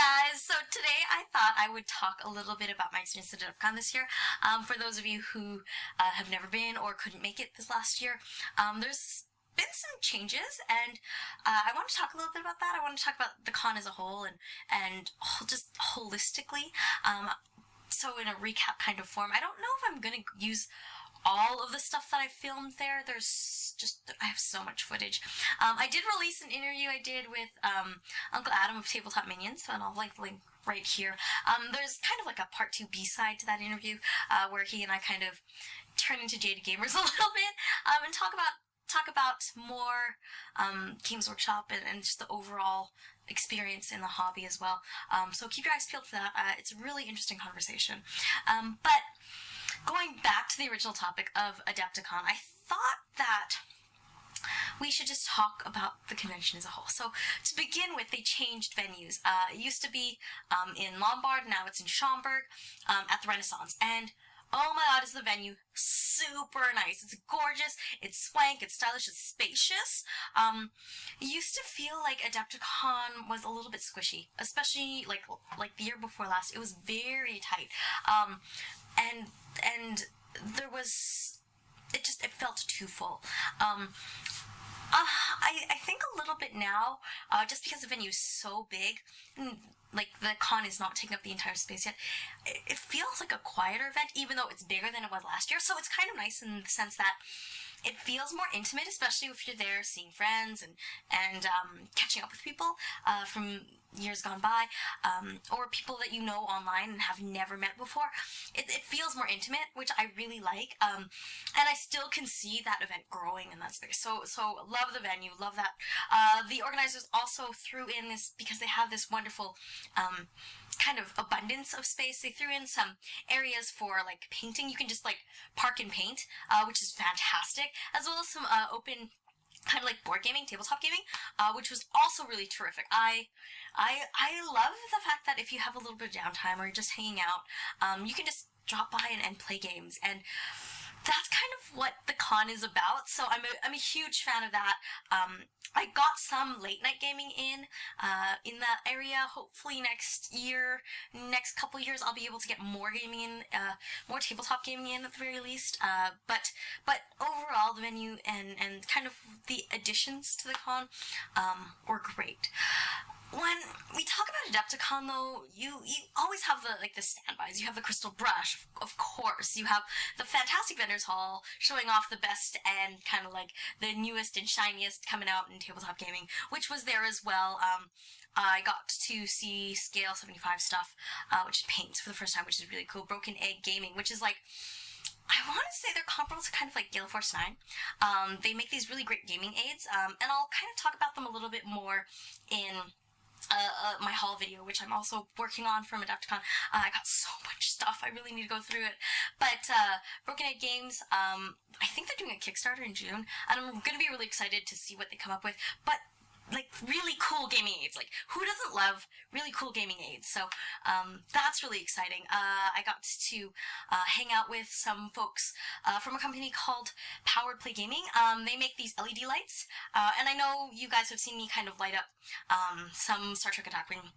guys, so today I thought I would talk a little bit about my experience at AdeptiCon this year. For those of you who have never been or couldn't make it this last year, there's been some changes, and I want to talk a little bit about that. I want to talk about the con as a whole and just holistically. So in a recap kind of form, I don't know if I'm going to use all of the stuff that I filmed there. I have so much footage. I did release an interview I did with Uncle Adam of Tabletop Minions, and I'll link the link right here. There's kind of like a part 2 B-side to that interview, where he and I kind of turn into jaded gamers a little bit, and talk about more Games Workshop and just the overall experience in the hobby as well. So keep your eyes peeled for that. It's a really interesting conversation. But going back to the original topic of AdeptiCon, I thought that we should just talk about the convention as a whole. So to begin with, they changed venues. It used to be in Lombard, now it's in Schaumburg at the Renaissance. And oh my god, is the venue super nice. It's gorgeous, it's swank, it's stylish, it's spacious. It used to feel like AdeptiCon was a little bit squishy, especially like the year before last. It was very tight. And there was, it felt too full. I think a little bit now, just because the venue is so big, and, like, the con is not taking up the entire space yet, it feels like a quieter event, even though it's bigger than it was last year. So it's kind of nice in the sense that it feels more intimate, especially if you're there seeing friends and catching up with people from years gone by, or people that you know online and have never met before. It feels more intimate, which I really like, and I still can see that event growing in that space. So love the venue, love that. The organizers also threw in this, because they have this wonderful kind of abundance of space, they threw in some areas for like painting. You can just like park and paint, which is fantastic, as well as some open kind of like board gaming, tabletop gaming, which was also really terrific. I love the fact that if you have a little bit of downtime or you're just hanging out, you can just drop by and play games, and that's kind of what the con is about. So I'm a huge fan of that. I got some late night gaming in that area. Hopefully next couple years, I'll be able to get more gaming in, more tabletop gaming in at the very least. But overall, the venue and kind of the additions to the con were great. When we talk about AdeptiCon, though, you always have the standbys. You have the Crystal Brush, of course. You have the fantastic vendors hall showing off the best and kind of like the newest and shiniest coming out in tabletop gaming, which was there as well. I got to see Scale 75 stuff, which is paints for the first time, which is really cool. Broken Egg Gaming, which is like, I want to say they're comparable to kind of like Gale Force 9. They make these really great gaming aids, and I'll kind of talk about them a little bit more in my haul video, which I'm also working on from AdeptiCon. I got so much stuff, I really need to go through it. But Broken Egg Games, I think they're doing a Kickstarter in June, and I'm going to be really excited to see what they come up with. But like really cool gaming aids, like who doesn't love really cool gaming aids? So that's really exciting. I got to hang out with some folks from a company called Powered Play Gaming. They make these LED lights, and I know you guys have seen me kind of light up some Star Trek Attack Wing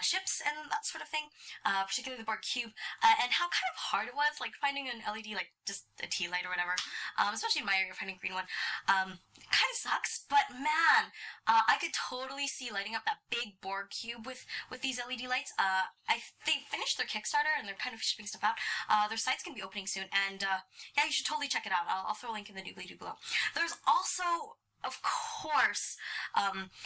ships and that sort of thing, particularly the Borg Cube, and how kind of hard it was, like finding an LED, like just a tea light or whatever, especially in my area, finding a green one. Kind of sucks, but man, I could totally see lighting up that big Borg cube with these LED lights. They finished their Kickstarter and they're kind of shipping stuff out. Their site's gonna be opening soon, and yeah, you should totally check it out. I'll throw a link in the doobly-doo below. There's also, of course,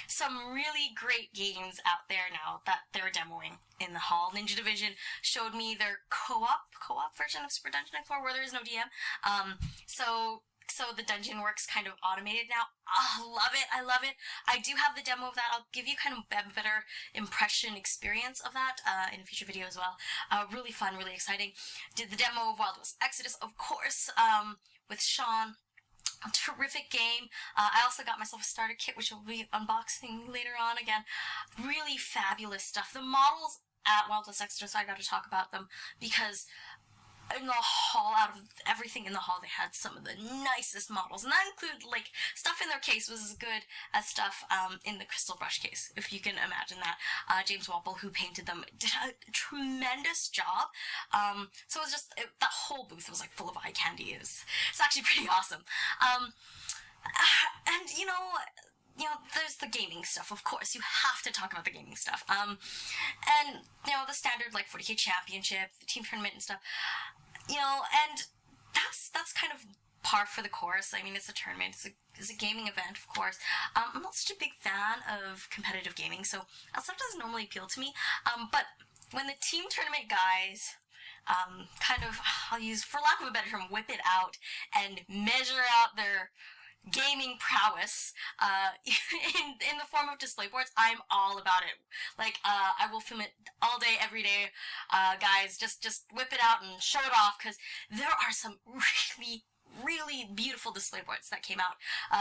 some really great games out there now that they're demoing in the hall. Ninja Division showed me their co-op version of Super Dungeon Explorer, where there is no DM. So the dungeon works kind of automated now. I love it. I do have the demo of that. I'll give you kind of a better impression experience of that in a future video as well. Really fun, really exciting. Did the demo of Wild West Exodus, of course, with Sean. A terrific game. I also got myself a starter kit, which we'll be unboxing later on again. Really fabulous stuff. The models at Wild West Exodus, I got to talk about them because in the hall, out of everything in the hall, they had some of the nicest models, and that included like stuff in their case was as good as stuff in the crystal brush case, if you can imagine that. James Wapple, who painted them, did a tremendous job. So it was just that whole booth was like full of eye candy. It's actually pretty awesome. And there's the gaming stuff, of course. You have to talk about the gaming stuff. And, the standard, like, 40K Championship, the team tournament and stuff. And that's kind of par for the course. I mean, it's a tournament. It's a gaming event, of course. I'm not such a big fan of competitive gaming, so that stuff doesn't normally appeal to me. But when the team tournament guys kind of, I'll use, for lack of a better term, whip it out and measure out their gaming prowess in the form of display boards, I'm all about it. Like, I will film it all day, every day. Guys, just whip it out and show it off, because there are some really beautiful display boards that came out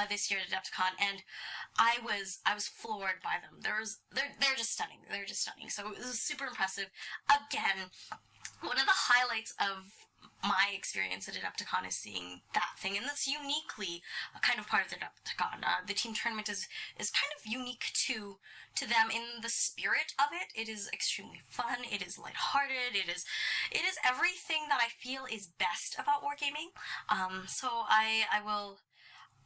this year at AdeptiCon, and I was floored by them. They're just stunning. They're just stunning. So it was super impressive. Again, one of the highlights of my experience at AdeptiCon is seeing that thing, and that's uniquely a kind of part of the AdeptiCon. The team tournament is kind of unique to them in the spirit of it. It is extremely fun. It is lighthearted. It is everything that I feel is best about wargaming. So I will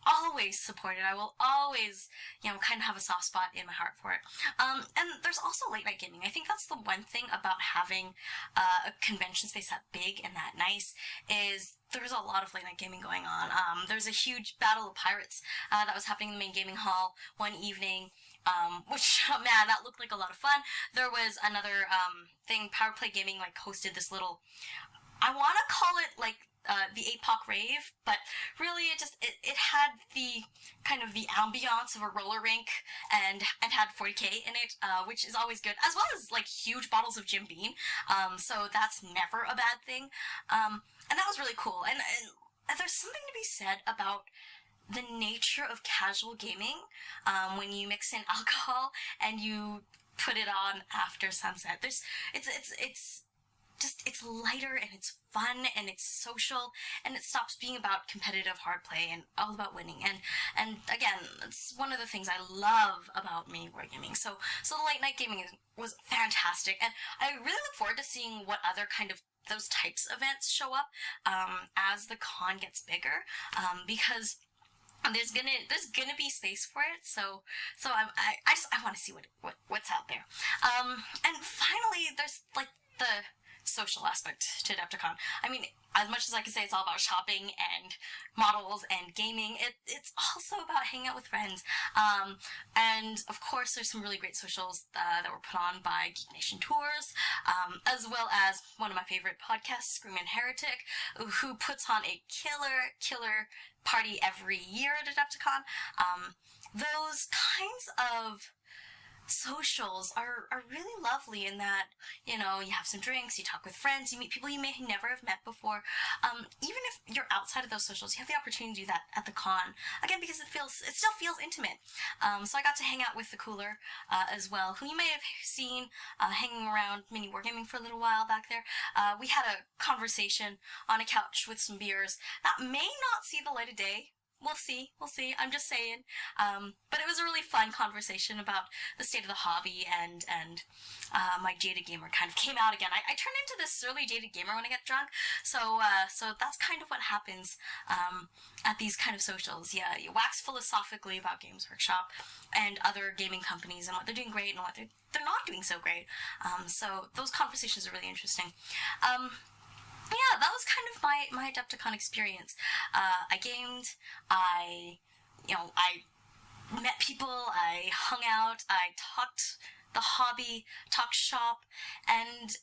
always support it. I will always, kind of have a soft spot in my heart for it. And there's also late night gaming. I think that's the one thing about having a convention space that big and that nice is there's a lot of late night gaming going on. There's a huge Battle of Pirates that was happening in the main gaming hall one evening. Which, man, that looked like a lot of fun. There was another thing, Power Play Gaming, hosted this little, I want to call it, the APOC rave, but really it had the kind of the ambiance of a roller rink and had 40K in it, which is always good, as well as huge bottles of Jim Beam. So that's never a bad thing. And that was really cool. And there's something to be said about the nature of casual gaming when you mix in alcohol and you put it on after sunset. It's lighter and it's fun and it's social and it stops being about competitive hard play and all about winning. And again, it's one of the things I love about mini wargaming. So the late night gaming was fantastic, and I really look forward to seeing what other kind of those types of events show up as the con gets bigger, because there's gonna be space for it. So I want to see what's out there. And finally, there's the social aspect to AdeptiCon. I mean, as much as I can say it's all about shopping and models and gaming, it's also about hanging out with friends. And of course, there's some really great socials that were put on by Geek Nation Tours, as well as one of my favorite podcasts, Screamin' Heretic, who puts on a killer party every year at AdeptiCon. Those kinds of socials are really lovely in that, you have some drinks, you talk with friends, you meet people you may never have met before. Even if you're outside of those socials, you have the opportunity to do that at the con. Again, because it still feels intimate. So I got to hang out with the Cooler as well, who you may have seen hanging around mini wargaming for a little while back there. We had a conversation on a couch with some beers that may not see the light of day. We'll see. I'm just saying. But it was a really fun conversation about the state of the hobby, and my jaded gamer kind of came out again. I turn into this surly jaded gamer when I get drunk, so that's kind of what happens at these kind of socials. Yeah, you wax philosophically about Games Workshop and other gaming companies and what they're doing great and what they're not doing so great. So those conversations are really interesting. Yeah, that was kind of my AdeptiCon experience. I gamed, I met people, I hung out, I talked the hobby, talked shop, and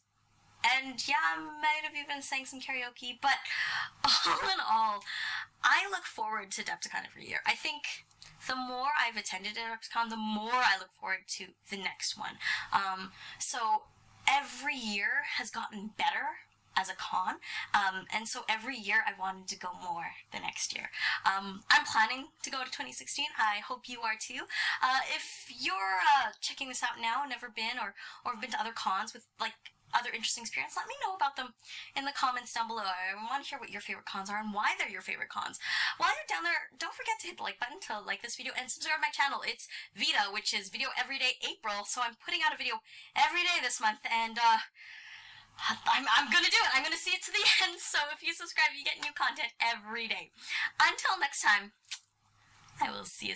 yeah, I might have even sang some karaoke, but all in all, I look forward to AdeptiCon every year. I think the more I've attended AdeptiCon, the more I look forward to the next one. So every year has gotten better. as a con, and so every year I wanted to go more the next year. I'm planning to go to 2016. I hope you are too. If you're checking this out now, never been, or have been to other cons with like other interesting experience, let me know about them in the comments down below. I want to hear what your favorite cons are and why they're your favorite cons. While you're down there, don't forget to hit the like button to like this video and subscribe to my channel. It's VEDA, which is Video Everyday April, so I'm putting out a video every day this month, and I'm gonna do it. I'm gonna see it to the end, so if you subscribe, you get new content every day. Until next time, I will see you